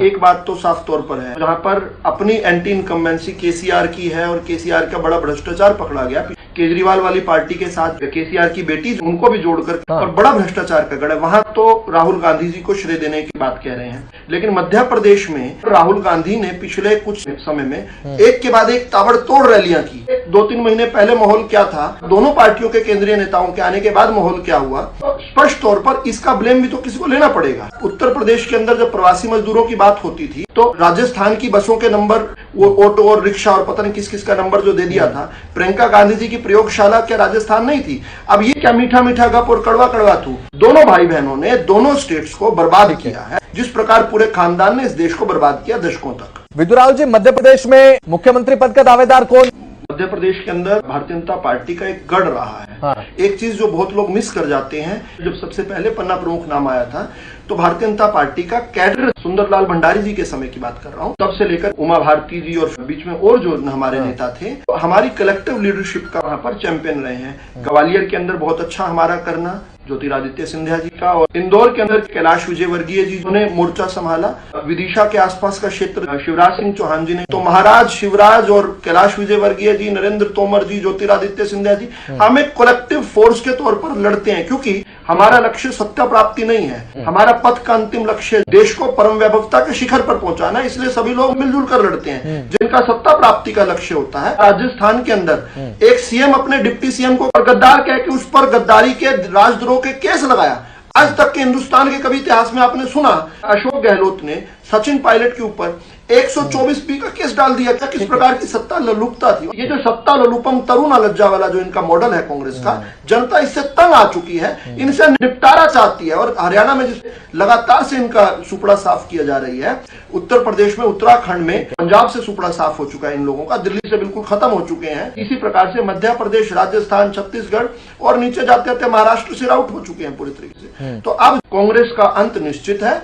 एक बात तो साफ तौर पर है, जहां पर अपनी एंटी इनकम्बेंसी केसीआर की है और केसीआर का बड़ा भ्रष्टाचार पकड़ा गया। केजरीवाल वाली पार्टी के साथ केसीआर की बेटी उनको भी जोड़कर और बड़ा भ्रष्टाचार का गढ़ है, वहां तो राहुल गांधी जी को श्रेय देने की बात कह रहे हैं। लेकिन मध्य प्रदेश में राहुल गांधी ने पिछले कुछ समय में एक के बाद एक ताबड़तोड़ रैलियां की। 2-3 महीने पहले माहौल क्या था, दोनों पार्टियों के केंद्रीय नेताओं के आने के बाद माहौल क्या हुआ, तो स्पष्ट तौर पर इसका ब्लेम भी तो किसी को लेना पड़ेगा। उत्तर प्रदेश के अंदर जब प्रवासी मजदूरों की बात होती थी तो राजस्थान की बसों के नंबर, वो ऑटो और रिक्शा और पता नहीं किस किस का नंबर जो दे दिया था, प्रियंका गांधी जी की प्रयोगशाला क्या राजस्थान नहीं थी। अब ये क्या मीठा मीठा गप और कड़वा कड़वा थू। दोनों भाई बहनों ने दोनों स्टेट्स को बर्बाद किया है, जिस प्रकार पूरे खानदान ने इस देश को बर्बाद किया दशकों तक। विदुराव जी, मध्य प्रदेश में मुख्यमंत्री पद का दावेदार कौन? मध्य प्रदेश के अंदर भारतीय जनता पार्टी का एक गढ़ रहा है। हाँ। एक चीज जो बहुत लोग मिस कर जाते हैं, जब सबसे पहले पन्ना प्रमुख नाम आया था तो भारतीय जनता पार्टी का कैडर, सुंदरलाल भंडारी जी के समय की बात कर रहा हूँ, तब से लेकर उमा भारती जी और बीच में और जो हमारे नेता थे, तो हमारी कलेक्टिव लीडरशिप का वहां पर चैंपियन रहे हैं। ग्वालियर के अंदर बहुत अच्छा हमारा करना ज्योतिरादित्य सिंधिया जी का, और इंदौर के अंदर कैलाश विजयवर्गीय जी ने मोर्चा संभाला। विदिशा के आसपास का क्षेत्र शिवराज सिंह चौहान जी ने, तो महाराज शिवराज और कैलाश विजयवर्गीय जी, नरेंद्र तोमर जी, ज्योतिरादित्य सिंधिया जी, हम एक कलेक्टिव फोर्स के तौर पर लड़ते हैं, क्योंकि हमारा लक्ष्य सत्ता प्राप्ति नहीं है, हमारा पथ का अंतिम लक्ष्य देश को परम वैभवता के शिखर पर पहुंचाना। इसलिए सभी लोग मिलजुल कर लड़ते हैं। जिनका सत्ता प्राप्ति का लक्ष्य होता है, राजस्थान के अंदर एक सीएम अपने डिप्टी सीएम को गद्दार कह के उस पर गद्दारी के, राजद्रोह के केस लगाया। आज तक के हिंदुस्तान के कभी इतिहास में आपने सुना अशोक गहलोत ने सचिन पायलट के ऊपर 124B का केस डाल दिया? क्या किस प्रकार की सत्ता ललुपता थी। ये जो सत्ता ललुपम तरुण लज्जा वाला जो इनका मॉडल है कांग्रेस का, जनता इससे तंग आ चुकी है, इनसे निपटारा चाहती है। और हरियाणा में जिस लगातार से इनका सुपड़ा साफ किया जा रही है, उत्तर प्रदेश में, उत्तराखंड में, पंजाब से सुपड़ा साफ हो चुका है इन लोगों का, दिल्ली से बिल्कुल खत्म हो चुके हैं। इसी प्रकार से मध्य प्रदेश, राजस्थान, छत्तीसगढ़ और नीचे जाते जाते महाराष्ट्र से आउट हो चुके हैं पूरी तरीके से। तो अब कांग्रेस का अंत निश्चित है।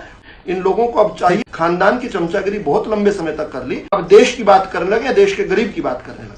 इन लोगों को अब चाहिए, खानदान की चमचागिरी बहुत लंबे समय तक कर ली, अब देश की बात करने लगे, देश के गरीब की बात करने लगे।